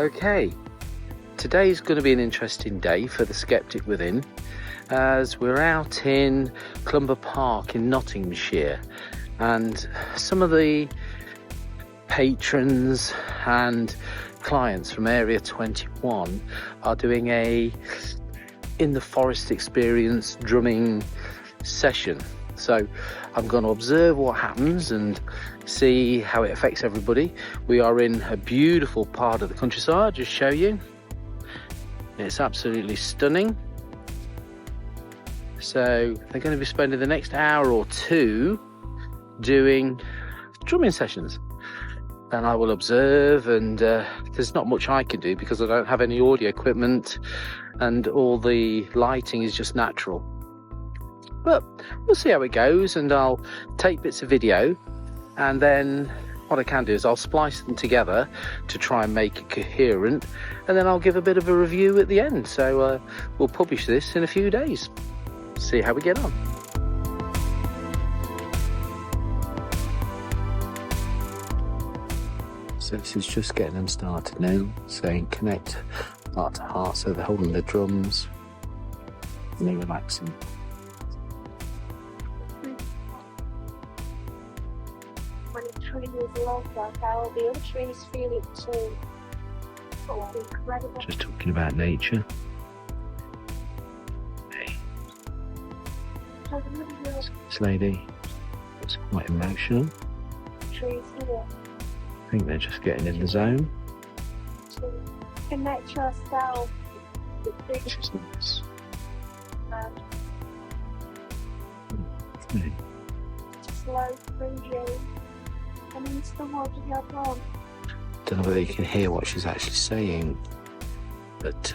Okay, today's going to be an interesting day for the Sceptic Within, as we're out in Clumber Park in Nottinghamshire, and some of the patrons and clients from Area 21 are doing a in the forest experience drumming session. So I'm going to observe what happens and see how it affects everybody. We are in a beautiful part of the countryside. I'll just show you. It's absolutely stunning. So they're going to be spending the next hour or two doing drumming sessions, and I will observe, and there's not much I can do because I don't have any audio equipment and all the lighting is just natural. But we'll see how it goes, and I'll take bits of video, and then what I can do is I'll splice them together to try and make it coherent, and then I'll give a bit of a review at the end. So we'll publish this in a few days. See how we get on. So this is just getting them started now, saying connect heart to heart, so they're holding the drums and they're relaxing. When a tree is loved like how the other trees feel it too. Oh, incredible. Just talking about nature. Hey. This lady was quite emotional. Trees here. I think they're just getting in the zone. To connect yourself with Which things is nice. and slow breathing and into the water you're gone. Don't know whether you can hear what she's actually saying, but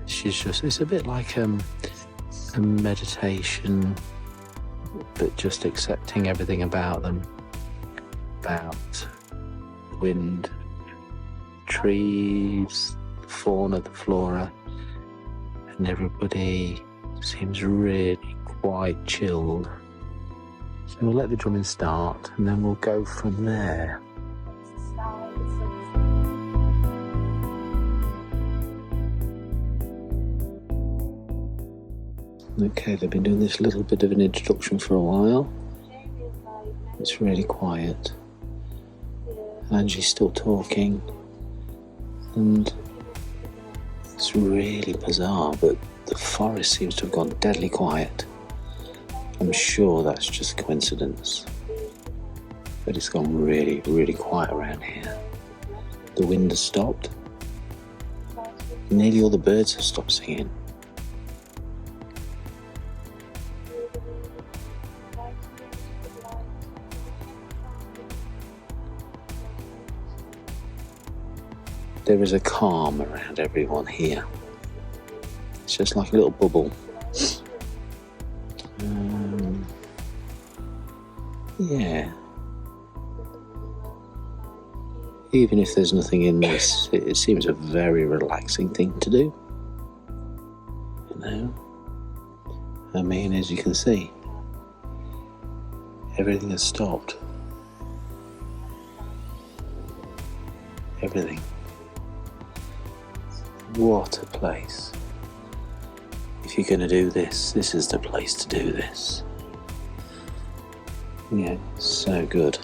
she's just, it's a bit like a meditation, but just accepting everything about them, about wind, trees, the fauna, the flora, and everybody seems really quite chilled. So we'll let the drumming start, and then we'll go from there. Okay, they've been doing this little bit of an introduction for a while. It's really quiet. Angie's still talking, and it's really bizarre, but the forest seems to have gone deadly quiet. I'm sure that's just coincidence, but it's gone really, really quiet around here. The wind has stopped. Nearly all the birds have stopped singing. There is a calm around everyone here. It's just like a little bubble. Yeah. Even if there's nothing in this, it seems a very relaxing thing to do. You know? I mean, as you can see, everything has stopped. Everything. What a place. If you're going to do this, this is the place to do this. Yeah, so good.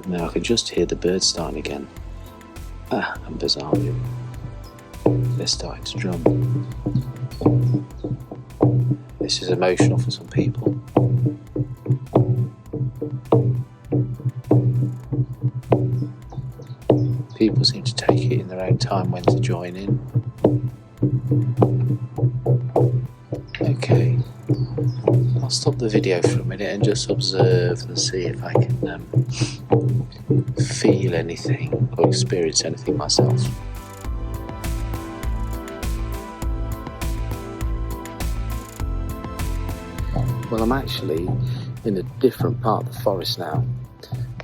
Now I can just hear the birds starting again. And bizarrely, they're starting to drum. This is emotional for some people. People seem to take it in their own time when to join in. Okay, I'll stop the video for a minute and just observe and see if I can feel anything or experience anything myself. Well, I'm actually in a different part of the forest now.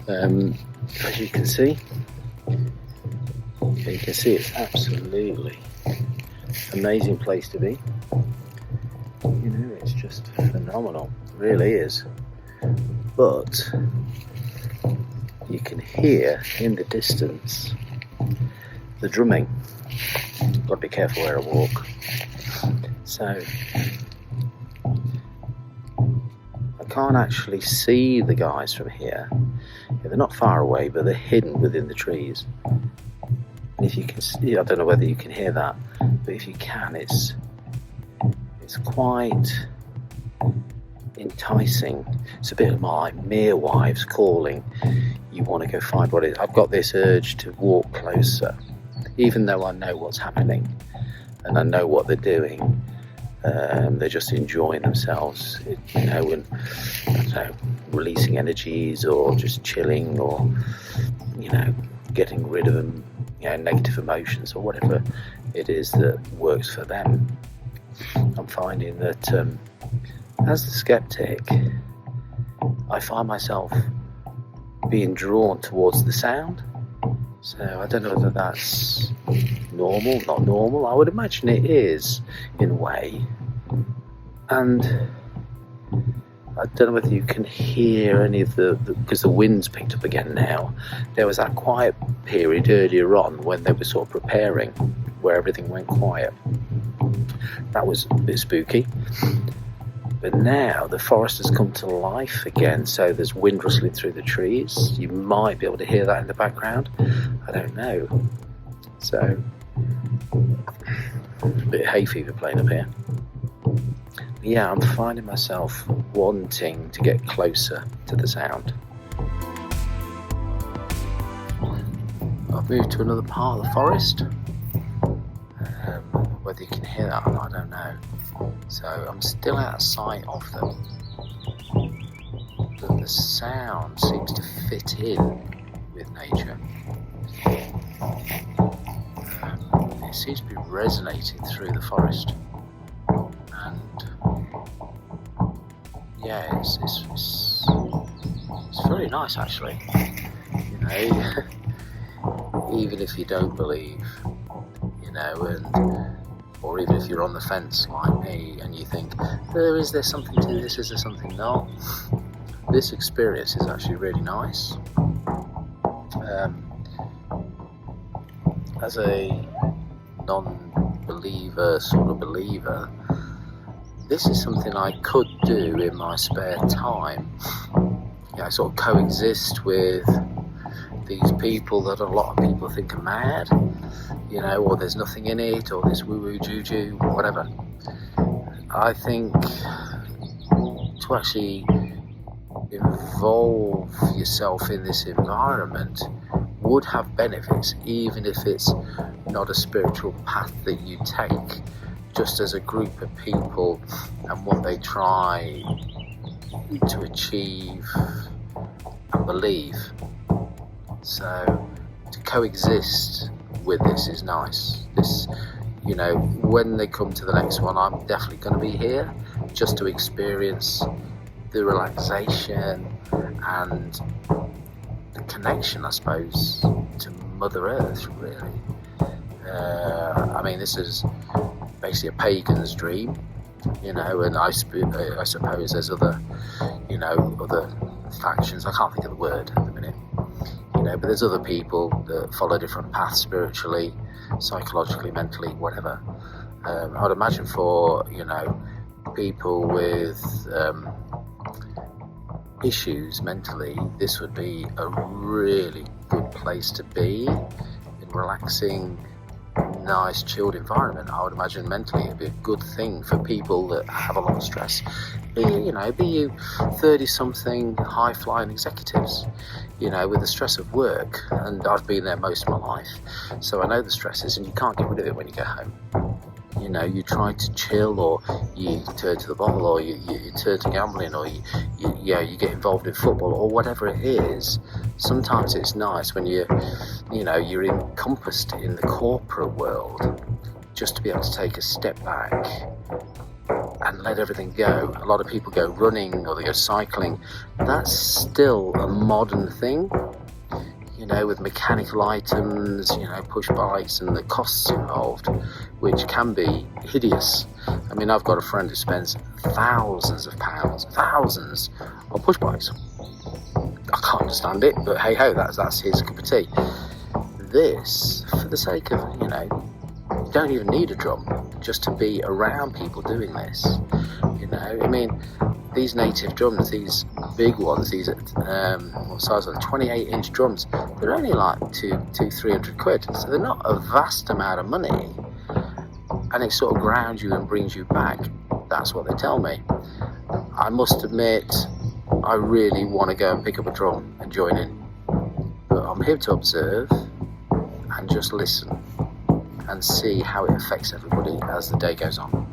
As you can see, it's absolutely amazing place to be. You know, it's just phenomenal, it really is. but you can hear in the distance the drumming. Got to be careful where I walk. So I can't actually see the guys from here. They're not far away, but they're hidden within the trees. And if you can see, I don't know whether you can hear that, but if you can, it's quite enticing. It's a bit like mere wives calling. You want to go find what it is. I've got this urge to walk closer, even though I know what's happening and I know what they're doing. They're just enjoying themselves, you know, and I don't know, releasing energies or just chilling or, you know, getting rid of them, you know, negative emotions or whatever it is that works for them. I'm finding that as a skeptic, I find myself being drawn towards the sound. So I don't know whether that's normal, not normal. I would imagine it is in a way. And I don't know whether you can hear any of the because the wind's picked up again now. There was that quiet period earlier on when they were sort of preparing, where everything went quiet. That was a bit spooky. But now the forest has come to life again, so there's wind rustling through the trees. You might be able to hear that in the background. I don't know. So, a bit of hay fever playing up here. But yeah, I'm finding myself wanting to get closer to the sound. I've moved to another part of the forest. Whether you can hear that or not, I don't know. So I'm still out of sight of them. But the sound seems to fit in with nature. It seems to be resonating through the forest. And yeah, it's very nice actually. You know, even if you don't believe, you know, and or even if you're on the fence like me and you think, is there something to this, is there something not? This experience is actually really nice. As a non-believer sort of believer, this is something I could do in my spare time. You know, sort of coexist with these people that a lot of people think are mad, you know, or there's nothing in it, or this woo-woo juju, whatever. I think to actually involve yourself in this environment would have benefits, even if it's not a spiritual path that you take, just as a group of people and what they try to achieve and believe. So to coexist with this is nice. This, you know, when they come to the next one, I'm definitely going to be here just to experience the relaxation and the connection, I suppose, to Mother Earth, really. I mean, this is basically a pagan's dream, you know, and I suppose there's other, you know, other factions. I can't think of the word at the minute. You know, but there's other people that follow different paths spiritually, psychologically, mentally, whatever. I'd imagine for, you know, people with issues mentally, this would be a really good place to be in relaxing, nice, chilled environment. I would imagine mentally it'd be a good thing for people that have a lot of stress. Be you 30-something high-flying executives, you know, with the stress of work, and I've been there most of my life, so I know the stresses, and you can't get rid of it when you get home. You know, you try to chill, or you turn to the bottle, or you turn to gambling, or you get involved in football, or whatever it is. Sometimes it's nice when you're encompassed in the corporate world, just to be able to take a step back and let everything go. A lot of people go running or they go cycling. That's still a modern thing, you know, with mechanical items, you know, push bikes and the costs involved, which can be hideous. I mean, I've got a friend who spends thousands of pounds, on push bikes. can't understand it, but hey ho, that's his cup of tea. This, for the sake of, you don't even need a drum just to be around people doing this. I mean, these native drums, these big ones, these what size are they? 28-inch drums, they're only like 300 quid, so they're not a vast amount of money, and it sort of grounds you and brings you back. That's what they tell me. I must admit, I really want to go and pick up a drum and join in, but I'm here to observe and just listen and see how it affects everybody as the day goes on.